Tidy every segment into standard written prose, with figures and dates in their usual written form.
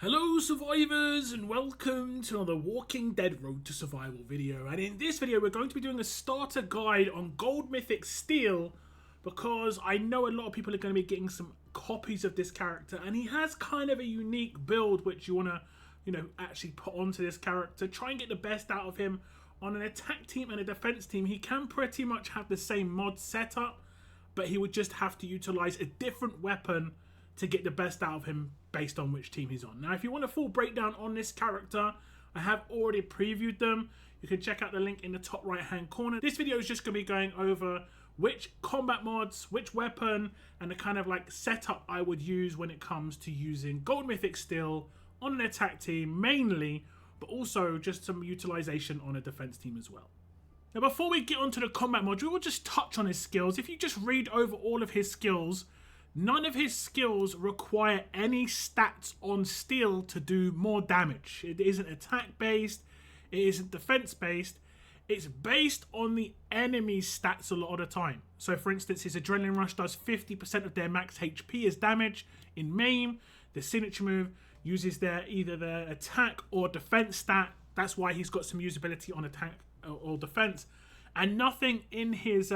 Hello survivors and welcome to another Walking Dead Road to Survival video, and in this video we're going to be doing a starter guide on Gold Mythic Steele because I know a lot of people are going to be getting some copies of this character and he has kind of a unique build which you want to actually put onto this character. Try and get the best out of him. On an attack team and a defense team he can pretty much have the same mod setup, but he would just have to utilize a different weapon to get the best out of him based on which team he's on. Now, if you want a full breakdown on this character, I have already previewed them. You can check out the link in the top right hand corner. This video is just going to be going over which combat mods, which weapon, and the kind of like setup I would use when it comes to using Gold Mythic Steele on an attack team mainly, but also just some utilization on a defense team as well. Now, before we get onto the combat mod, we will just touch on his skills. If you just read over all of his skills, none of his skills require any stats on Steele to do more damage. It isn't attack based, it isn't defense based, it's based on the enemy's stats a lot of the time. So for instance, his Adrenaline Rush does 50% of their max HP as damage. In MAME, the signature move uses either their attack or defense stat. That's why he's got some usability on attack or defense. And nothing in his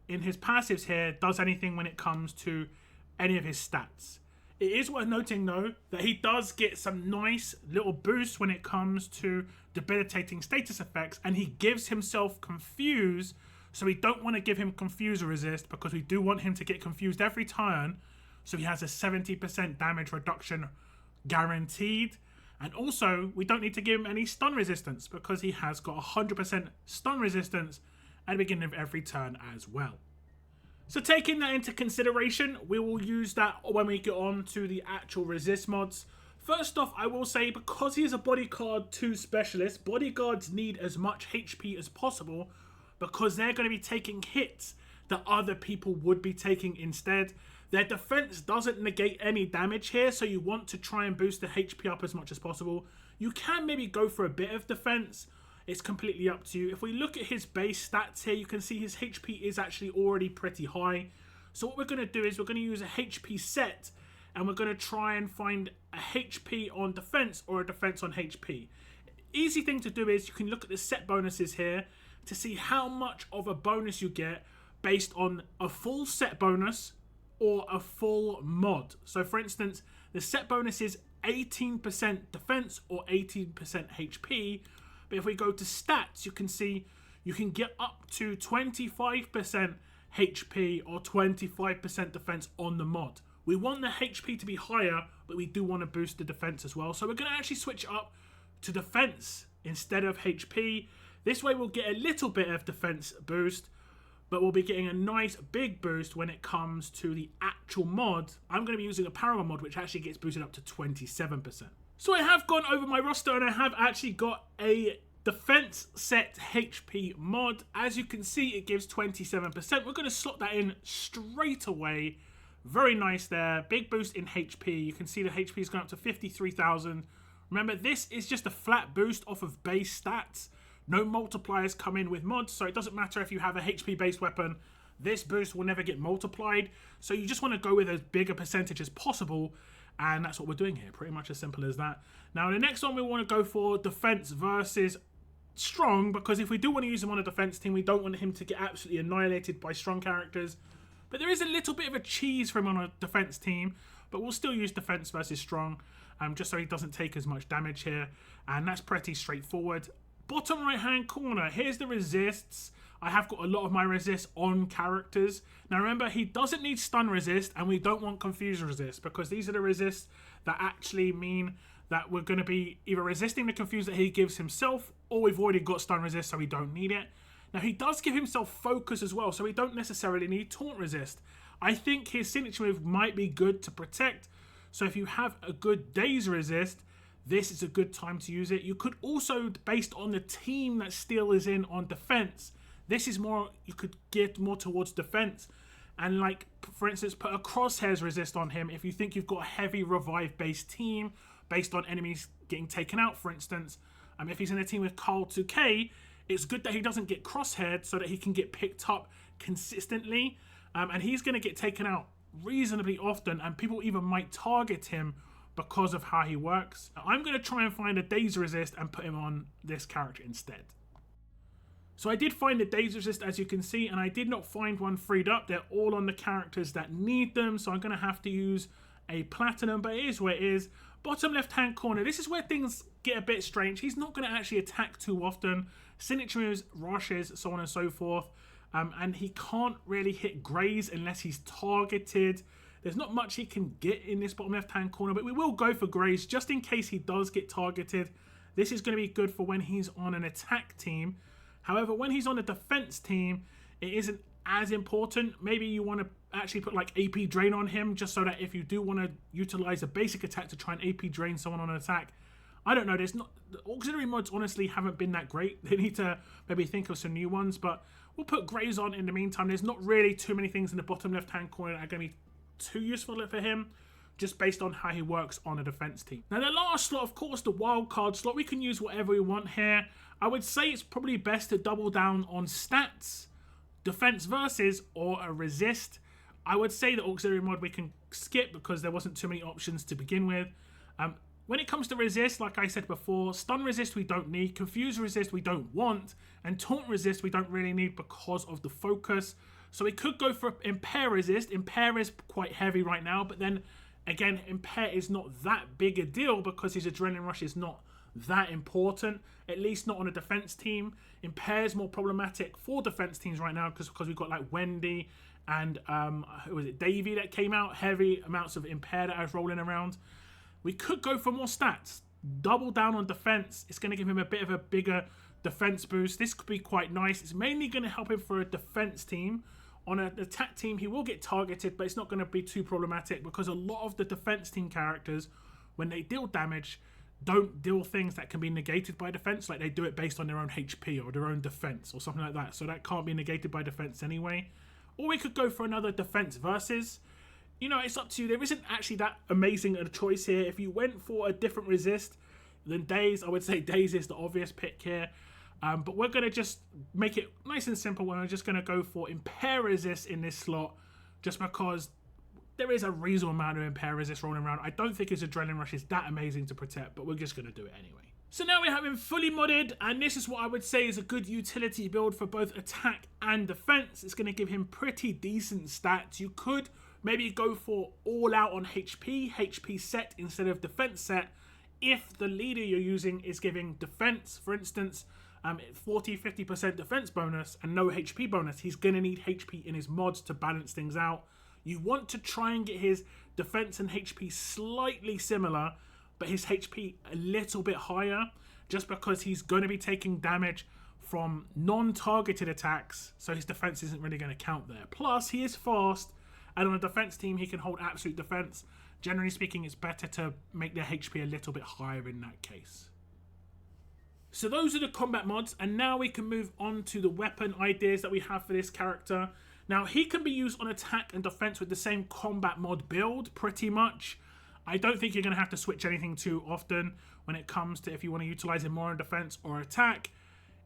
passives here does anything when it comes to any of his stats. It is worth noting though that he does get some nice little boosts when it comes to debilitating status effects, and he gives himself confuse, so we don't want to give him confuse resist because we do want him to get confused every turn, so he has a 70% damage reduction guaranteed. And also we don't need to give him any stun resistance because he has got 100% stun resistance at the beginning of every turn as well. So taking that into consideration, we will use that when we get on to the actual resist mods. First off, I will say because he is a bodyguard 2 specialist, bodyguards need as much HP as possible because they're going to be taking hits that other people would be taking instead. Their defense doesn't negate any damage here, so you want to try and boost the HP up as much as possible. You can maybe go for a bit of defense. It's completely up to you. If we look at his base stats here, you can see his HP is actually already pretty high. So what we're going to do is we're going to use a HP set, and we're going to try and find a HP on defense or a defense on HP. Easy thing to do is you can look at the set bonuses here to see how much of a bonus you get based on a full set bonus or a full mod. So for instance, the set bonus is 18% defense or 18% HP. But if we go to stats, you can see you can get up to 25% HP or 25% defense on the mod. We want the HP to be higher, but we do want to boost the defense as well. So we're going to actually switch up to defense instead of HP. This way we'll get a little bit of defense boost, but we'll be getting a nice big boost when it comes to the actual mod. I'm going to be using a Paragon mod, which actually gets boosted up to 27%. So I have gone over my roster and I have actually got a defense set HP mod. As you can see, it gives 27%. We're going to slot that in straight away. Very nice there. Big boost in HP. You can see the HP is going up to 53,000. Remember, this is just a flat boost off of base stats. No multipliers come in with mods, so it doesn't matter if you have a HP based weapon. This boost will never get multiplied. So you just want to go with as big a percentage as possible. And that's what we're doing here. Pretty much as simple as that. Now, the next one we want to go for defense versus strong, because if we do want to use him on a defense team, we don't want him to get absolutely annihilated by strong characters. But there is a little bit of a cheese for him on a defense team, but we'll still use defense versus strong, just so he doesn't take as much damage here. And that's pretty straightforward. Bottom right hand corner, here's the resists. I have got a lot of my resists on characters. Now remember, he doesn't need stun resist, and we don't want confuse resist, because these are the resists that actually mean that we're going to be either resisting the confuse that he gives himself, or we've already got stun resist, so we don't need it. Now he does give himself focus as well, so we don't necessarily need taunt resist. I think his signature move might be good to protect, so if you have a good daze resist, this is a good time to use it. You could also, based on the team that Steele is in on defense, this is more, you could get more towards defense. And like, for instance, put a crosshairs resist on him if you think you've got a heavy revive based team based on enemies getting taken out, for instance. If he's in a team with Carl 2K, it's good that he doesn't get crosshaired so that he can get picked up consistently. And he's going to get taken out reasonably often, and people even might target him because of how he works. I'm going to try and find a daze resist and put him on this character instead. So I did find the daze resist, as you can see, and I did not find one freed up. They're all on the characters that need them, so I'm going to have to use a platinum, but it is where it is. Bottom left hand corner, this is where things get a bit strange. He's not going to actually attack too often. Signature moves, rushes, so on and so forth. And he can't really hit Graze unless he's targeted. There's not much he can get in this bottom left hand corner, but we will go for Graze just in case he does get targeted. This is going to be good for when he's on an attack team. However, when he's on a defense team, it isn't as important. Maybe you want to actually put like AP drain on him, just so that if you do want to utilize a basic attack to try and AP drain someone on an attack, I don't know, there's not, the auxiliary mods honestly haven't been that great. They need to maybe think of some new ones, but we'll put Graze on in the meantime. There's not really too many things in the bottom left hand corner that are going to be too useful for him, just based on how he works on a defense team. Now the last slot, of course, the wild card slot, we can use whatever we want here. I would say it's probably best to double down on stats, defense versus, or a resist. I would say the auxiliary mod we can skip because there wasn't too many options to begin with. When it comes to resist, like I said before, stun resist we don't need, confuse resist we don't want, and taunt resist we don't really need because of the focus. So we could go for impair resist. Impair is quite heavy right now, but then again, impair is not that big a deal because his adrenaline rush is not that important, at least not on a defense team. Impair is more problematic for defense teams right now because we've got like Wendy and who was it, Davey that came out, heavy amounts of impair that I was rolling around. We could go for more stats, double down on defense. It's going to give him a bit of a bigger defense boost. This could be quite nice. It's mainly going to help him for a defense team. On an attack team, he will get targeted, but it's not going to be too problematic because a lot of the defense team characters, when they deal damage, don't deal things that can be negated by defense, like they do it based on their own HP or their own defense or something like that. So that can't be negated by defense anyway. Or we could go for another defense versus. You know, it's up to you. There isn't actually that amazing a choice here. If you went for a different resist than Daze, I would say Daze is the obvious pick here. But we're going to just make it nice and simple. We're just going to go for impair resist in this slot just because there is a reasonable amount of impair resist rolling around. I don't think his adrenaline rush is that amazing to protect, but we're just going to do it anyway. So now we have him fully modded, and this is what I would say is a good utility build for both attack and defense. It's going to give him pretty decent stats. You could maybe go for all out on HP set instead of defense set if the leader you're using is giving defense, for instance, 40-50% defense bonus and no HP bonus. He's going to need HP in his mods to balance things out. You want to try and get his defense and HP slightly similar, but his HP a little bit higher, just because he's going to be taking damage from non-targeted attacks, so his defense isn't really going to count there. Plus, he is fast, and on a defense team, he can hold absolute defense. Generally speaking, it's better to make their HP a little bit higher in that case. So those are the combat mods, and now we can move on to the weapon ideas that we have for this character. Now, he can be used on attack and defense with the same combat mod build, pretty much. I don't think you're going to have to switch anything too often when it comes to if you want to utilize him more in defense or attack.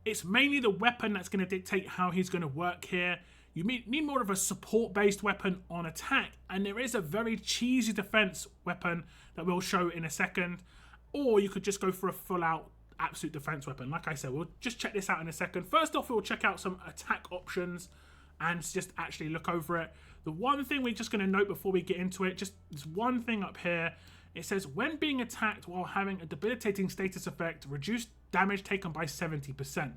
It's mainly the weapon that's going to dictate how he's going to work here. You need more of a support-based weapon on attack, and there is a very cheesy defense weapon that we'll show in a second. Or you could just go for a full-out absolute defense weapon. Like I said, we'll just check this out in a second. First off, we'll check out some attack options and just actually look over it. The one thing we're just going to note before we get into it, just this one thing up here. It says, when being attacked while having a debilitating status effect, reduce damage taken by 70%.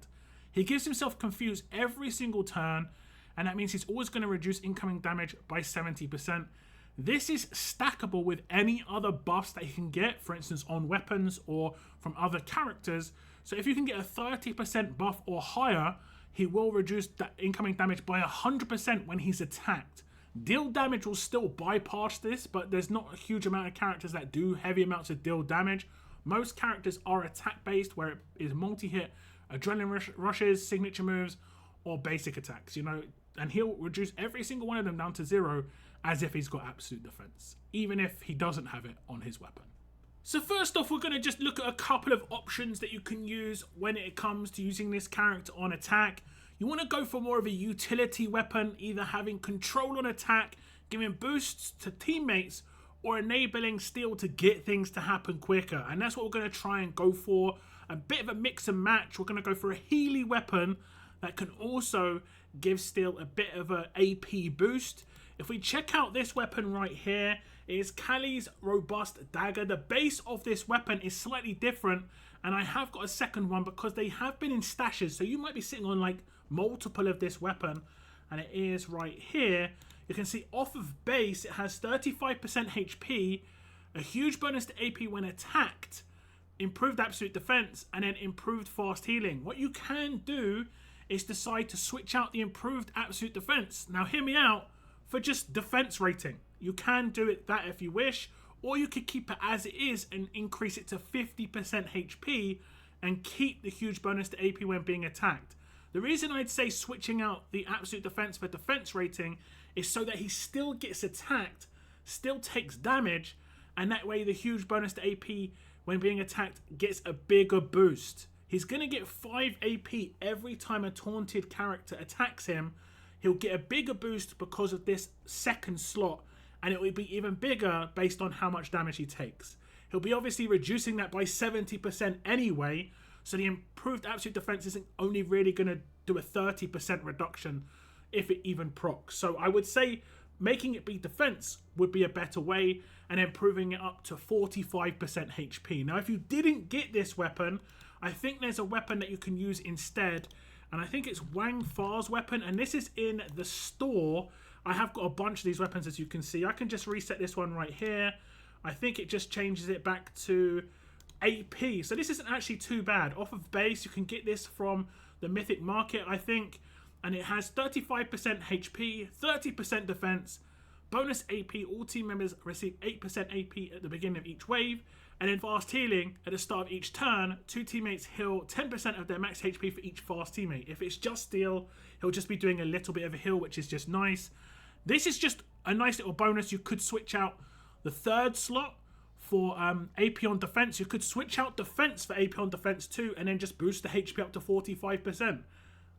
He gives himself confused every single turn, and that means he's always going to reduce incoming damage by 70%. This is stackable with any other buffs that he can get, for instance, on weapons or from other characters. So if you can get a 30% buff or higher, he will reduce that incoming damage by 100% when he's attacked. Deal damage will still bypass this, but there's not a huge amount of characters that do heavy amounts of deal damage. Most characters are attack-based, where it is multi-hit, adrenaline rushes, signature moves, or basic attacks, you know, and he'll reduce every single one of them down to 0 as if he's got absolute defense, even if he doesn't have it on his weapon. So first off, we're going to just look at a couple of options that you can use when it comes to using this character on attack. You want to go for more of a utility weapon, either having control on attack, giving boosts to teammates, or enabling Steele to get things to happen quicker. And that's what we're going to try and go for. A bit of a mix and match. We're going to go for a Healy weapon that can also give Steele a bit of an AP boost. If we check out this weapon right here, it is Kali's Robust Dagger. The base of this weapon is slightly different, and I have got a second one because they have been in stashes, so you might be sitting on like multiple of this weapon, and it is right here. You can see off of base, it has 35% HP, a huge bonus to AP when attacked, improved absolute defense, and then improved fast healing. What you can do is decide to switch out the improved absolute defense. Now hear me out, for just defense rating. You can do it that if you wish, or you could keep it as it is and increase it to 50% HP and keep the huge bonus to AP when being attacked. The reason I'd say switching out the absolute defense for defense rating is so that he still gets attacked, still takes damage, and that way the huge bonus to AP when being attacked gets a bigger boost. He's going to get 5 AP every time a taunted character attacks him. He'll get a bigger boost because of this second slot, and it will be even bigger based on how much damage he takes. He'll be obviously reducing that by 70% anyway, so the improved absolute defense isn't only really going to do a 30% reduction if it even procs. So I would say making it be defense would be a better way, and improving it up to 45% HP. Now if you didn't get this weapon, I think there's a weapon that you can use instead, and I think it's Wang Fa's weapon, and this is in the store. I have got a bunch of these weapons, as you can see. I can just reset this one right here. I think it just changes it back to AP. So this isn't actually too bad. Off of base, you can get this from the Mythic market, I think. And it has 35% HP, 30% defense, bonus AP. All team members receive 8% AP at the beginning of each wave. And then fast healing at the start of each turn. 2 teammates heal 10% of their max HP for each fast teammate. If it's just Steele, he'll just be doing a little bit of a heal, which is just nice. This is just a nice little bonus. You could switch out the third slot for AP on defense. You could switch out defense for AP on defense too, and then just boost the HP up to 45%.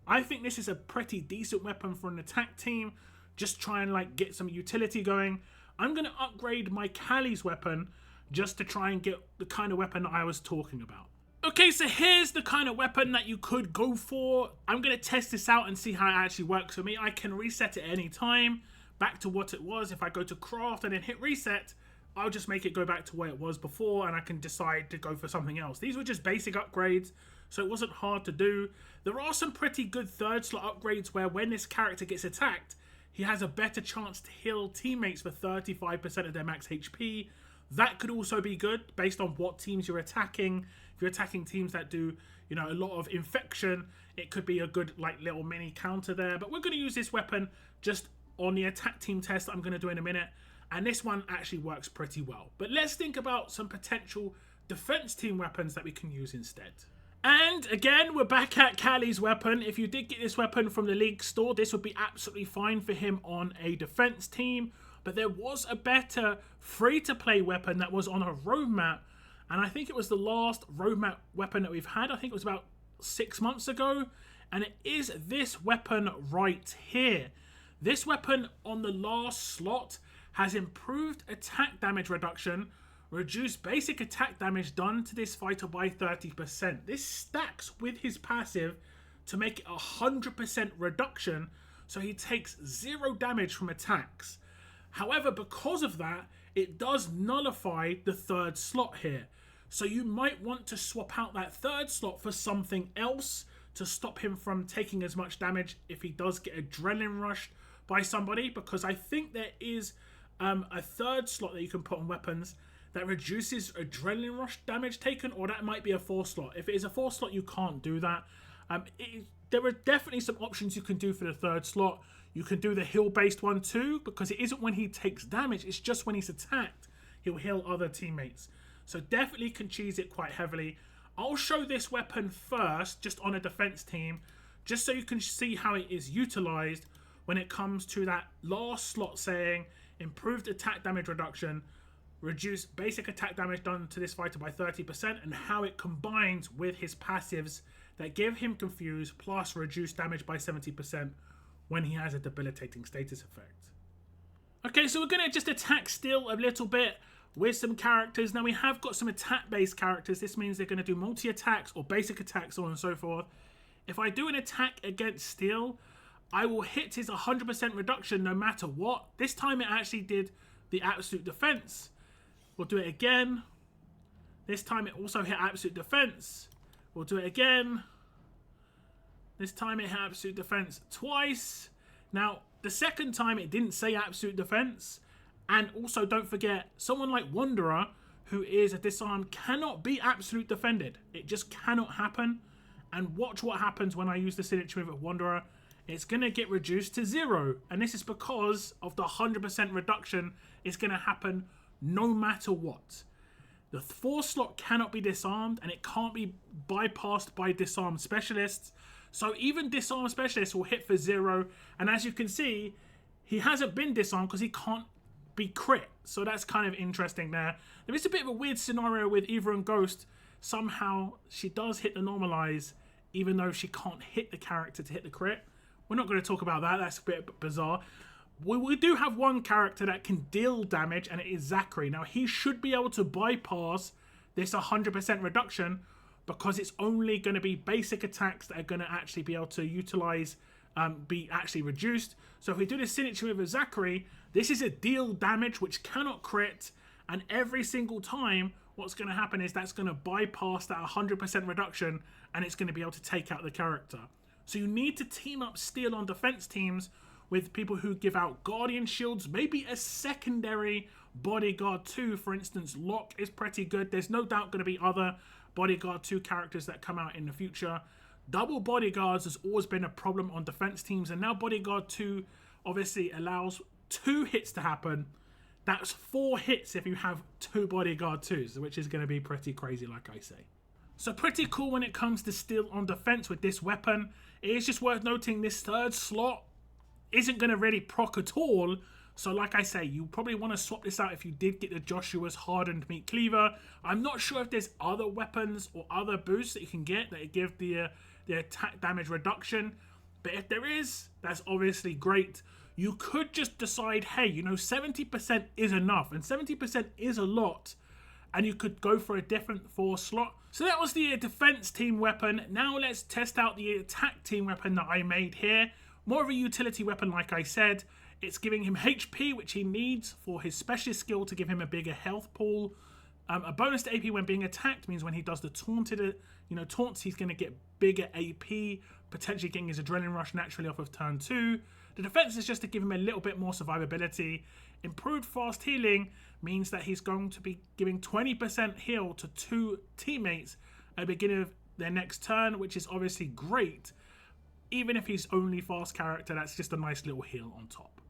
I think this is a pretty decent weapon for an attack team. Just try and like get some utility going. I'm going to upgrade my Kali's weapon just to try and get the kind of weapon that I was talking about. Okay, so here's the kind of weapon that you could go for. I'm going to test this out and see how it actually works for me. I can reset it any time back to what it was. If I go to craft and then hit reset, I'll just make it go back to where it was before, and I can decide to go for something else. These were just basic upgrades, so it wasn't hard to do. There are some pretty good third slot upgrades where when this character gets attacked, he has a better chance to heal teammates for 35% of their max HP. That could also be good based on what teams you're attacking. If you're attacking teams that do, you know, a lot of infection, it could be a good like little mini counter there. But we're going to use this weapon just on the attack team test that I'm going to do in a minute. And this one actually works pretty well. But let's think about some potential defense team weapons that we can use instead. And again, we're back at Kali's weapon. If you did get this weapon from the League store, this would be absolutely fine for him on a defense team. But there was a better free-to-play weapon that was on a roadmap. And I think it was the last roadmap weapon that we've had. I think it was about 6 months ago. And it is this weapon right here. This weapon on the last slot has improved attack damage reduction, reduced basic attack damage done to this fighter by 30%. This stacks with his passive to make it 100% reduction, so he takes 0 damage from attacks. However, because of that, it does nullify the third slot here. So you might want to swap out that third slot for something else to stop him from taking as much damage if he does get adrenaline rushed by somebody, because I think there is a third slot that you can put on weapons that reduces adrenaline rush damage taken, or that might be a 4 slot. If it is a 4 slot, you can't do that. There are definitely some options you can do for the third slot. You can do the heal-based one too, because it isn't when he takes damage, it's just when he's attacked, he'll heal other teammates. So definitely can cheese it quite heavily. I'll show this weapon first, just on a defense team, just so you can see how it is utilized when it comes to that last slot saying improved attack damage reduction, reduce basic attack damage done to this fighter by 30%, and how it combines with his passives that give him confuse plus reduce damage by 70% when he has a debilitating status effect. Okay, so we're going to just attack Steele a little bit with some characters. Now we have got some attack-based characters. This means they're going to do multi-attacks or basic attacks, so on and so forth. If I do an attack against Steele, I will hit his 100% reduction no matter what. This time it actually did the absolute defense. We'll do it again. This time it also hit absolute defense. We'll do it again. This time it hit absolute defense twice. Now, the second time it didn't say absolute defense. And also don't forget, someone like Wanderer, who is a disarm, cannot be absolute defended. It just cannot happen. And watch what happens when I use the signature move of Wanderer. It's going to get reduced to 0. And this is because of the 100% reduction is going to happen no matter what. The 4 slot cannot be disarmed and it can't be bypassed by disarm specialists. So even disarm specialists will hit for 0. And as you can see, he hasn't been disarmed because he can't be crit. So that's kind of interesting there. There is a bit of a weird scenario with Eva and Ghost. Somehow she does hit the normalize even though she can't hit the character to hit the crit. We're not going to talk about that. That's a bit bizarre. We do have one character that can deal damage, and it is Zachary. Now, he should be able to bypass this 100% reduction because it's only going to be basic attacks that are going to actually be able to utilize, be actually reduced. So if we do the signature with Zachary, this is a deal damage which cannot crit, and every single time what's going to happen is that's going to bypass that 100% reduction, and it's going to be able to take out the character. So you need to team up Steele on defense teams with people who give out Guardian Shields, maybe a secondary Bodyguard 2, for instance. Locke is pretty good. There's no doubt going to be other Bodyguard 2 characters that come out in the future. Double Bodyguards has always been a problem on defense teams, and now Bodyguard 2 obviously allows 2 hits to happen. That's 4 hits if you have 2 Bodyguard 2s, which is going to be pretty crazy, like I say. So pretty cool when it comes to Steele on defense with this weapon. It is just worth noting this 3rd slot isn't going to really proc at all. So like I say, you probably want to swap this out if you did get the Joshua's Hardened Meat Cleaver. I'm not sure if there's other weapons or other boosts that you can get that give the attack damage reduction. But if there is, that's obviously great. You could just decide, hey, you know, 70% is enough. And 70% is a lot. And you could go for a different 4 slot. So that was the defense team weapon. Now let's test out the attack team weapon that I made here. More of a utility weapon, like I said. It's giving him HP, which he needs for his specialist skill to give him a bigger health pool. A bonus to AP when being attacked means when he does the taunts, he's going to get bigger AP, potentially getting his adrenaline rush naturally off of turn 2. The defense is just to give him a little bit more survivability. Improved fast healing means that he's going to be giving 20% heal to 2 teammates at the beginning of their next turn, which is obviously great. Even if he's only fast character, that's just a nice little heal on top.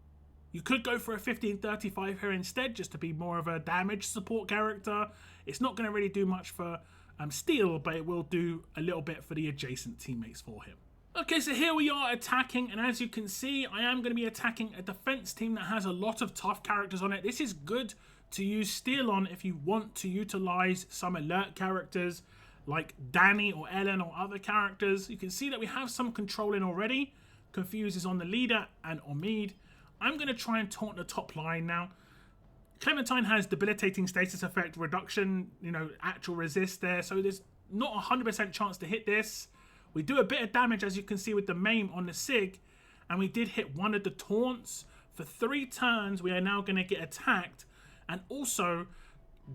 You could go for a 1535 here instead, just to be more of a damage support character. It's not going to really do much for Steele, but it will do a little bit for the adjacent teammates for him. Okay, so here we are attacking, and as you can see, I am going to be attacking a defense team that has a lot of tough characters on it. This is good to use Steele on if you want to utilize some alert characters like Danny or Ellen or other characters. You can see that we have some controlling already. Confuse is on the leader and Omid. I'm going to try and taunt the top line now. Clementine has debilitating status effect reduction, actual resist there, so there's not a 100% chance to hit this. We do a bit of damage, as you can see, with the maim on the Sig, and we did hit one of the taunts. For 3 turns, we are now going to get attacked, and also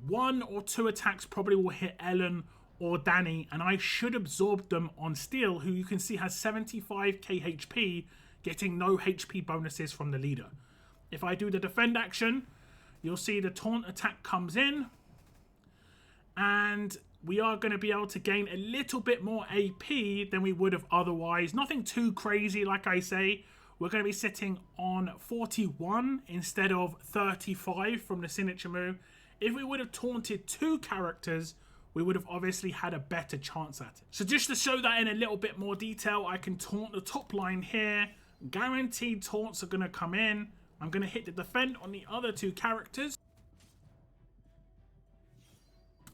1 or 2 attacks probably will hit Ellen or Danny, and I should absorb them on Steele, who you can see has 75k HP, getting no HP bonuses from the leader. If I do the defend action, you'll see the taunt attack comes in, and we are going to be able to gain a little bit more AP than we would have otherwise. Nothing too crazy, like I say. We're going to be sitting on 41 instead of 35 from the signature move. If we would have taunted 2 characters, we would have obviously had a better chance at it. So just to show that in a little bit more detail, I can taunt the top line here. Guaranteed taunts are going to come in. I'm going to hit the defend on the other 2 characters.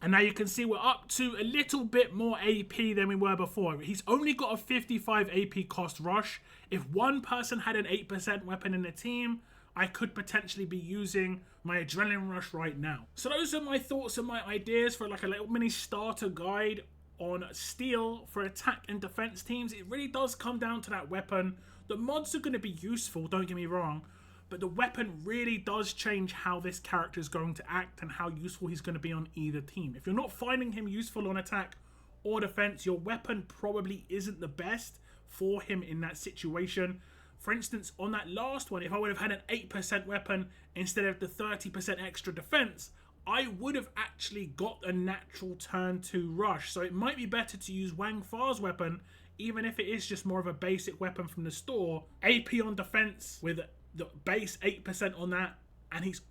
And now you can see we're up to a little bit more AP than we were before. He's only got a 55 AP cost rush. If one person had an 8% weapon in the team, I could potentially be using my Adrenaline Rush right now. So those are my thoughts and my ideas for like a little mini starter guide on Steele for attack and defense teams. It really does come down to that weapon. The mods are going to be useful, don't get me wrong, but the weapon really does change how this character is going to act and how useful he's going to be on either team. If you're not finding him useful on attack or defense, your weapon probably isn't the best for him in that situation. For instance, on that last one, if I would have had an 8% weapon instead of the 30% extra defense, I would have actually got a natural turn 2 rush. So it might be better to use Wang Fa's weapon, even if it is just more of a basic weapon from the store. AP on defense with the base 8% on that, and he's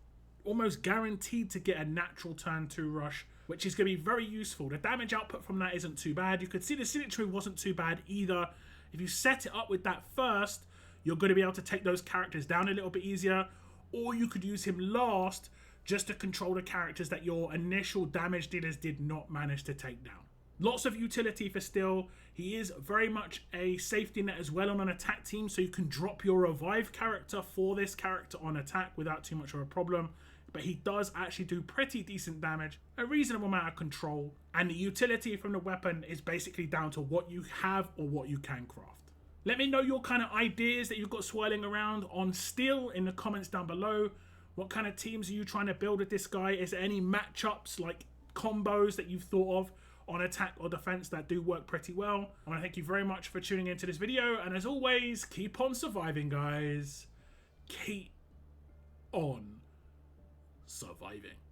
almost guaranteed to get a natural turn 2 rush, which is going to be very useful. The damage output from that isn't too bad. You could see the symmetry wasn't too bad either. If you set it up with that first, you're going to be able to take those characters down a little bit easier, or you could use him last just to control the characters that your initial damage dealers did not manage to take down. Lots of utility for Steele. He is very much a safety net as well on an attack team, so you can drop your revive character for this character on attack without too much of a problem. But he does actually do pretty decent damage, a reasonable amount of control, and the utility from the weapon is basically down to what you have or what you can craft. Let me know your kind of ideas that you've got swirling around on Steele in the comments down below. What kind of teams are you trying to build with this guy? Is there any matchups, like combos that you've thought of on attack or defense that do work pretty well? I want to thank you very much for tuning into this video, and as always, keep on surviving, guys. Keep on surviving.